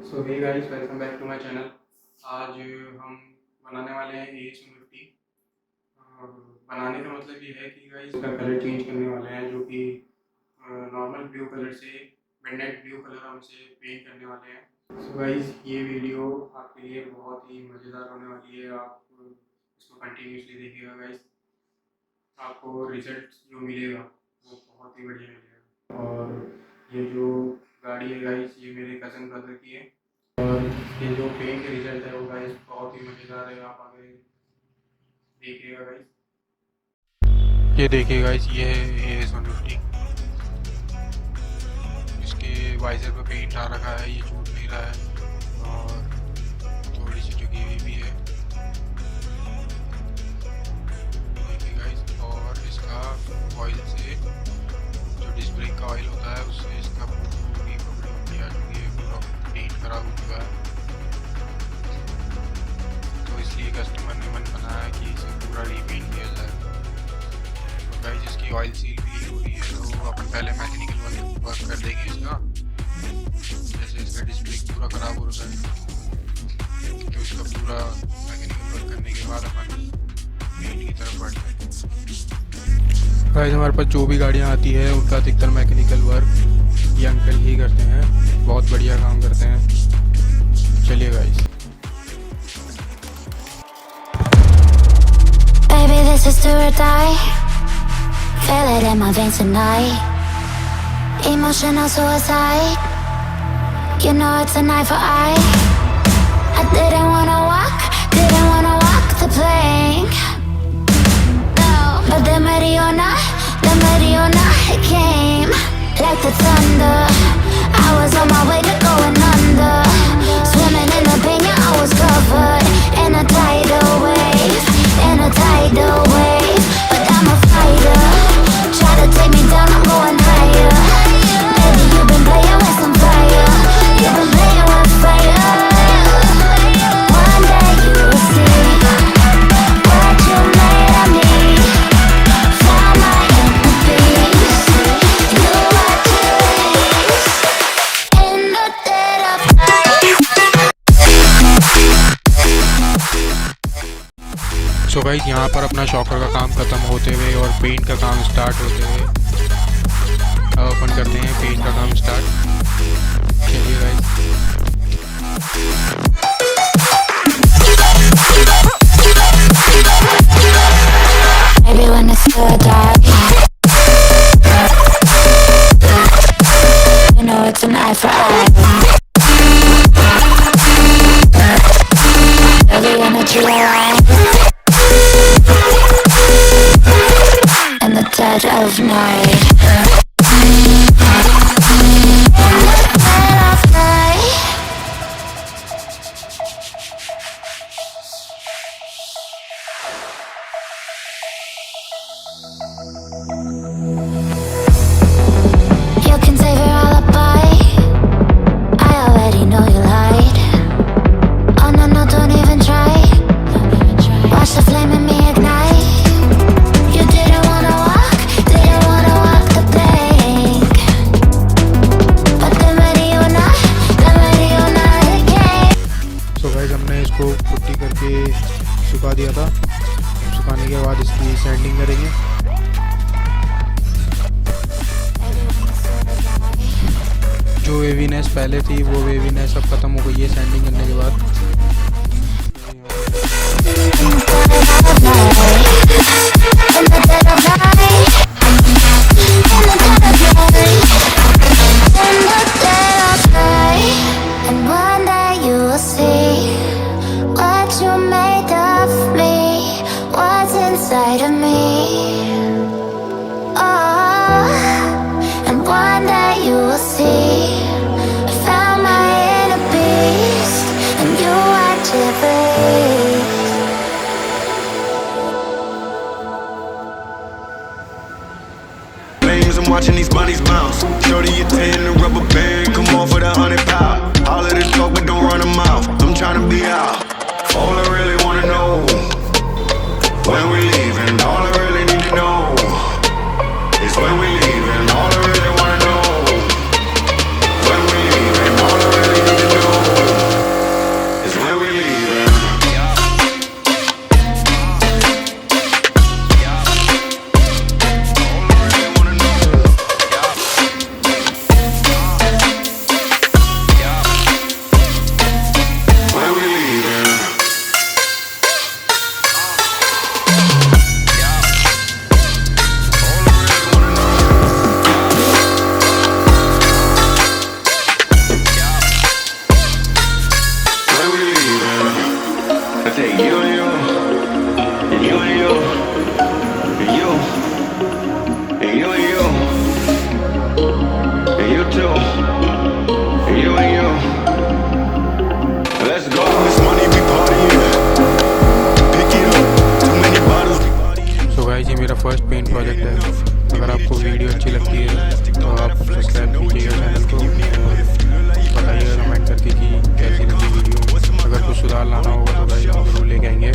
So hey guys, welcome back to my channel. आज हम बनाने वाले हैं AS 150। बनाने का मतलब ये है कि गाइस इसका कलर चेंज करने वाले हैं, जो कि नॉर्मल ब्लू कलर से मिडनाइट ब्लू कलर हम इसे पेंट करने वाले हैं। सो गाइस, ये वीडियो आपके लिए बहुत ही मज़ेदार होने वाली है। आप इसको कंटिन्यूसली देखिएगा गाइस, आपको रिजल्ट जो मिलेगा वो बहुत ही बढ़िया मिलेगा। और ये जो गाड़ी है गाइस, ये मेरे कज़न ब्रदर की है, और ये जो पेंट के रिजल्ट है वो गाइस बहुत ही मज़ेदार है। आप आगे देखिएगा गाइस। ये देखिए गाइस, ये है AS 150। इसके वाइजर पे पेंट आ रखा है, ये छूट नहीं रहा है और थोड़ी सी झुकी हुई भी है। देखिए गाइस, और इसका ऑयल से, जो डिस्प्ले का ऑयल होता है, उससे इसका पूरी पूरा पेंट खराब हो चुका है। तो इसलिए कस्टमर ने मन बनाया कि इसे पूरा रीपेंट किया जाए। तो गाइस, इसकी ऑयल सील भी हो रही है, तो अपन पहले मैकेनिकल वर्क कर देंगे इसका। जैसे इसका डिस्प्ले पूरा खराब हो रहा है, तो इसका पूरा मैकेनिकल वर्क करने के बाद अपन पेंट की तरफ बढ़ते हैं। गाइस, हमारे पास जो भी गाड़ियाँ आती है उनका अधिकतर मैकेनिकल वर्क ये अंकल ही करते हैं, बहुत बढ़िया काम करते हैं। चलिए guys. Baby, this is do or die. Feel it in my veins tonight. Emotional suicide. You know it's an eye for eye. I didn't wanna walk the plank. No, but the Mariona, it came like the thunder. I was on my way to going under. Swimming in the pain, yeah, I was covered in a tidal wave, but I'm a fighter. Try to take me down, I'm going higher. Baby, you've been playing with some fire. You've been playing with fire. One day you will see what you made of me. Found my inner peace. You are peace in the dead of night. So guys, यहाँ पर अपना shocker का काम ख़त्म होते हुए और paint का काम स्टार्ट होते हुए अब अपन करते हैं पेंट का काम स्टार्ट। चलिए guys. Maybe when it's still dark, you know it's an eye for eye. Every energy alive in the dead of night. You can save your alibi. I already know you lied. Oh no, no, don't even try. Watch the flame in me ignite. You didn't wanna walk the plank. But the Mariona, it came. So guys, हमने इसको putty करके सुखा दिया था। सुखाने के बाद इसकी सैंडिंग करेंगे। जो वेवीनेस पहले थी वो वेवीनेस अब ख़त्म हो गई है सैंडिंग करने के बाद। And one day you will see what you made of me, what's inside of me. Oh, and one day you will see I found my inner beast, and you are activate. watching these bunnies bounce. Shorty, you 10, the rubber band, come off with 100 pound. All of the talk, but don't run a mouth. I'm trying to be out. All I really wanna know, when we leaving. All I really need to know is when we leaving. All I really wanna know, when we leaving. All I really need to know is when we leaving. ये मेरा first paint project है। अगर आपको video अच्छी लगती है तो आप सब्सक्राइब कीजिएगा चैनल को और बताइएगा कमेंट करके कि कैसी लगी वीडियो। अगर कुछ सुधार लाना होगा तो भाई हम जरूर लेके आएंगे।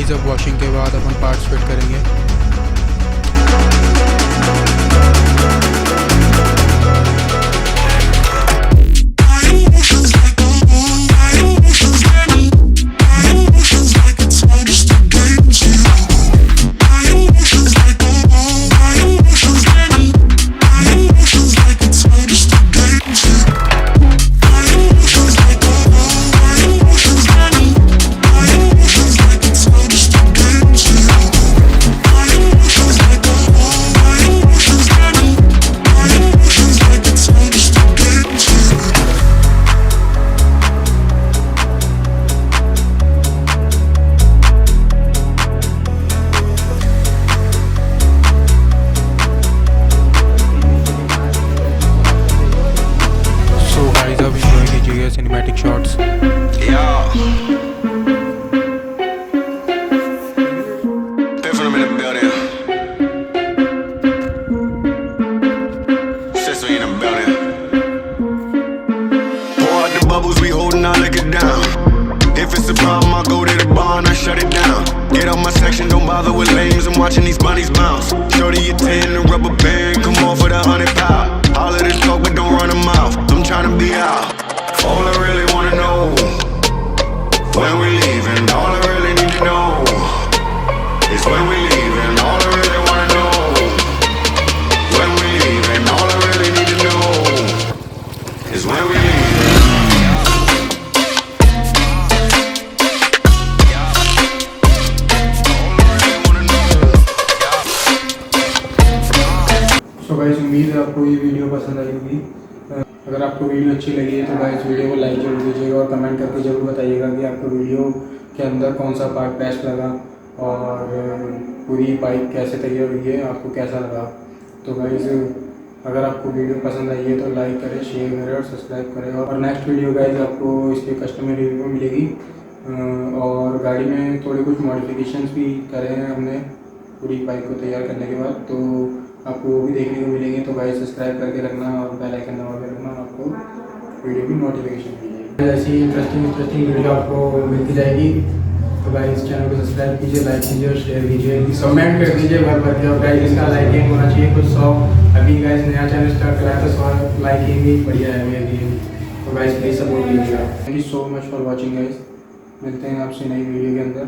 अब वॉशिंग के बाद अपन पार्ट्स फिट करेंगे। Cinematic shots. Shut it down. Get out my section, don't bother with lames. I'm watching these bunnies bounce. Shorty, you 10, the rubber band, come off with 100 pound. All of the talk, but don't run a mouth. I'm trying to be out. All I really wanna know, when we leaving. All I really need to know is when we leaving. All I really wanna know, when we leaving. All I really need to know is when we leaving. Guys उम्मीद है आपको ये video पसंद आई होगी। अगर आपको video अच्छी लगी है तो गाइस वीडियो को लाइक जरूर कीजिएगा और कमेंट करके ज़रूर बताइएगा कि आपको वीडियो के अंदर कौन सा पार्ट बेस्ट लगा और पूरी बाइक कैसे तैयार हुई है, आपको कैसा लगा। तो गाइस अगर आपको वीडियो पसंद आई है तो लाइक करें, शेयर करें और सब्सक्राइब करें। और नेक्स्ट वीडियो गाइस आपको इसके कस्टमर रिव्यू मिलेगी और गाड़ी में थोड़े कुछ मॉडिफिकेशंस भी करे हैं हमने पूरी बाइक को तैयार करने के बाद, तो आपको वो भी देखने को मिलेंगे। तो भाई सब्सक्राइब करके रखना और बेल आइकन दबा के रखना, आपको वीडियो की नोटिफिकेशन मिल जाएगी। ऐसी इंटरेस्टिंग वीडियो आपको मिलती जाएगी। तो भाई इस चैनल को सब्सक्राइब कीजिए, लाइक कीजिए और शेयर कीजिए, कमेंट कर दीजिए भर भर के। और गाइस इसका लाइकिंग होना चाहिए कुछ 100। अभी गाइस नया चैनल स्टार्ट करा है तो 100 लाइकिंग भी बढ़िया है मेरे लिए। तो गाइस प्लीज़ सपोर्ट कीजिएगा। Thank you so much for watching guys. मिलते हैं आपसे नई वीडियो के अंदर।